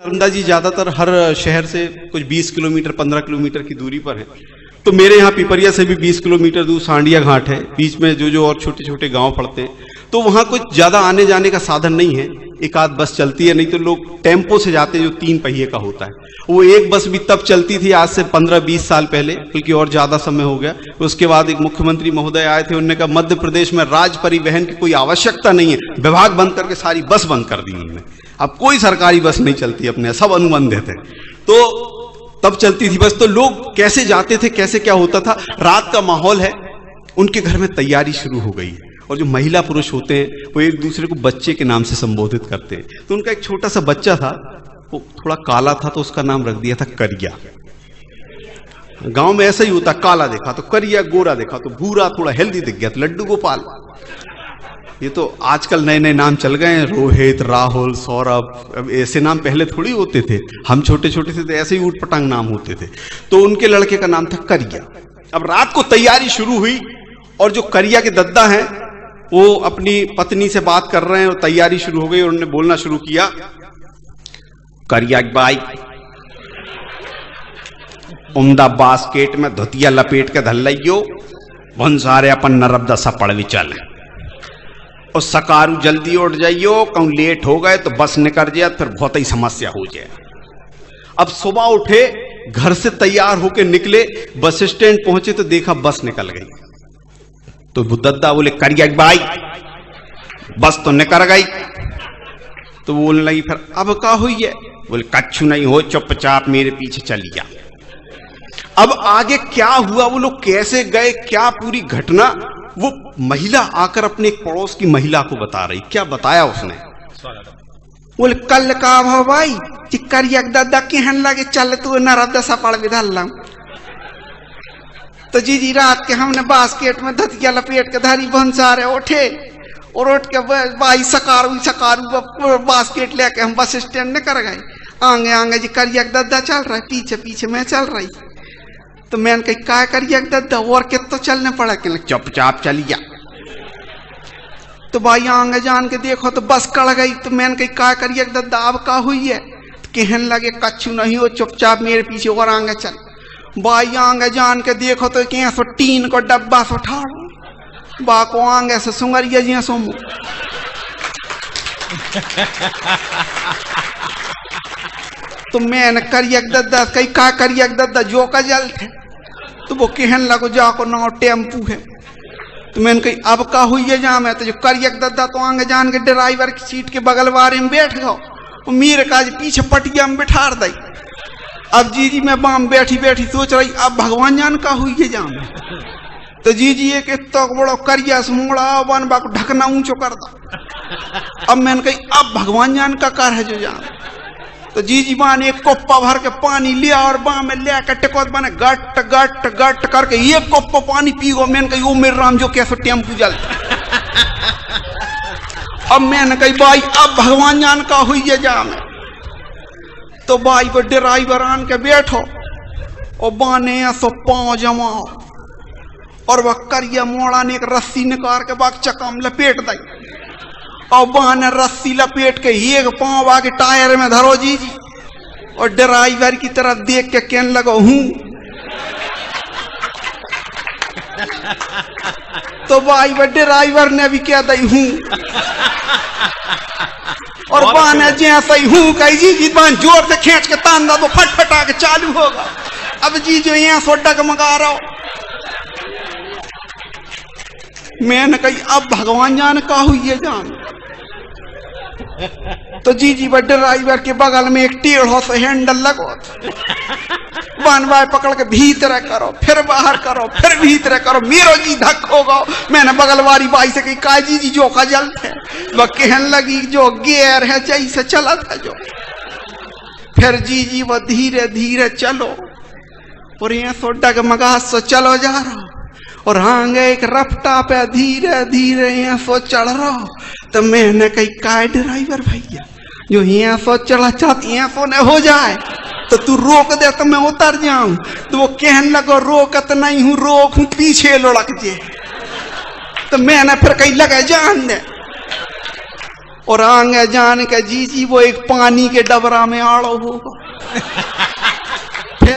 नालंदा जी ज्यादातर हर शहर से कुछ 20 किलोमीटर 15 किलोमीटर की दूरी पर है। तो मेरे यहाँ पिपरिया से भी 20 किलोमीटर दूर सांडिया घाट है, बीच में जो और छोटे छोटे गांव पड़ते हैं। तो वहां कुछ ज्यादा आने जाने का साधन नहीं है, एक आध बस चलती है, नहीं तो लोग टेम्पो से जाते हैं जो 3 पहिए का होता है। वो एक बस भी तब चलती थी आज से 15-20 साल पहले, बल्कि और ज्यादा समय हो गया। उसके बाद एक मुख्यमंत्री महोदय आए थे, उन्होंने कहा मध्य प्रदेश में राज्य परिवहन की कोई आवश्यकता नहीं है, विभाग बंद करके सारी बस बंद कर दी उन्होंने। अब कोई सरकारी बस नहीं चलती अपने, सब अनुबंधित है। तो तब चलती थी बस। तो लोग कैसे जाते थे, कैसे क्या होता था, रात का माहौल है, उनके घर में तैयारी शुरू हो गई है। और जो महिला पुरुष होते हैं वो एक दूसरे को बच्चे के नाम से संबोधित करते हैं। तो उनका एक छोटा सा बच्चा था, वो थोड़ा काला था, तो उसका नाम रख दिया था करिया। गांव में ऐसा ही होता, काला देखा तो करिया, गोरा देखा तो भूरा, थोड़ा हेल्दी दिख गया तो लड्डू गोपाल। ये तो आजकल नए नए नाम चल गए हैं, रोहित, राहुल, सौरभ। अब ऐसे नाम पहले थोड़ी होते थे, हम छोटे छोटे थे तो ऐसे ही ऊट पटांग नाम होते थे। तो उनके लड़के का नाम था करिया। अब रात को तैयारी शुरू हुई और जो करिया के दद्दा हैं वो अपनी पत्नी से बात कर रहे हैं और तैयारी शुरू हो गई और उन्होंने बोलना शुरू किया, करिया बाई उमदा बास्केट में धोतिया लपेट के धल लियो, भन सारे अपन नरब दशा पड़वी चल और सकारू जल्दी उठ जाइयो, कहूं लेट हो गए तो बस निकल जाए, फिर बहुत ही समस्या हो जाए। अब सुबह उठे, घर से तैयार होके निकले, बस स्टैंड पहुंचे तो देखा बस निकल गई। तो दद्दा बोले करिया बाई बस तो निकल गई। तो बोलने लगी फिर अब क्या हुई है? बोले कच्छु नहीं हो, चुपचाप मेरे पीछे चली जा। अब आगे क्या हुआ, वो लोग कैसे गए, क्या पूरी घटना, वो महिला आकर अपने एक पड़ोस की महिला को बता रही। क्या बताया उसने? बोले कल का भाव भाई चिक्करिया दादा केहन लगे, चल तू नरब दशा पड़ विधल। तो जी रात के हमने बास्केट में धतिया लपेट के धारी भंसारे उठे और उठ के बाई सकारू बास्केट लेके हम बस स्टैंड में कर गए। आगे आगे जी करिया दादा चल रहा है, पीछे पीछे मैं चल रही। तो मैंने कही क्या करिया दादा और कित तो चलने पड़ा, कि चुपचाप चलिया। तो भाई आगे जान के देखो तो बस कड़ गई। तो मैंने कही क्या करिया दादा अब का हुई है? तो कहने लगे कच्छु नहीं हो, चुपचाप मेरे पीछे और आगे चल। भाई आगे जान के देखो तो क्या सो टीन को डब्बा से उठा बा को आगे से सुंगरिया जी सोमो। तो मैंने करिया दद्दा कही का करिया दद्दा जो का जल थे। तो वो कहने लगो जाको ना टेम्पू है। तो मैंने कही अब का हुई है जा मैं? तो जो करिया दद्दा तो आगे जान के ड्राइवर की सीट के बगल वारे में बैठ गो, मेरे का पीछे पटिया में बिठा दी। अब जी मैं बाम बैठी बैठी सोच रही अब भगवान जान का हुई है जाम। तो जी एक तो बड़ो करिया से मोड़ा बन बा को ढकना ऊंचो कर दो। अब मैंने कही अब भगवान जान का कार है जो जान। तो जी बान एक कोप्पा भर के पानी लिया और बाँ में ले के टेकोत बने गट गट गट करके एक कोप्पा पानी पीगो। मैंने कही ओ मेरे राम जो कैसे टेम्पू जलता। अब मैंने कही भाई अब भगवान जान का हुई है जाम। तो भाई वो ड्राइवर आन के बैठो और बाने सो पांव जमाओ और वह करिया मोड़ा ने एक रस्सी निकाल के बाग चक्का में लपेट दी और बाने रस्सी लपेट के एक पांव आगे टायर में धरो जी और ड्राइवर की तरफ देख के कहने लगो हूं। तो भाई वो ड्राइवर ने भी कह दी हूं और बाने जैसा ही हूं कही जी बान जोर से खींच के तान दा तो फटफटा के चालू होगा। अब जी जो यहाँ सोडा का मंगा रहा हो। मैंने कही अब भगवान जान का हुई है जान। तो जी बड़े ड्राइवर के बगल में एक टेढ़ो से हैंडल लगो, बान बाय पकड़ के भीतर करो, फिर बाहर करो, फिर भीतर करो, मेरो जी धक होगा। मैंने बगल वाली बाई से कही का जी जो का जल है? वह कहने लगी जो गेर है जैसे चला था जो। फिर जी वो धीरे धीरे चलो और यहाँ सोडा के मगाज से चलो जा रहा और आगे एक रफ्ता पे धीरे धीरे यहाँ सो चढ़ रहा। तो मैंने कही का ड्राइवर भैया जो यहाँ सो चढ़ा चाहती यहाँ सो न हो जाए तो तू रोक दे तो मैं उतर जाऊं। तो वो कहने लगो रोकत नहीं हूं, रोक हूं पीछे लुढ़क जे। तो मैंने फिर कही लगे जान दे। और आगे जान के जी वो एक पानी के डबरा में आड़ो होगा।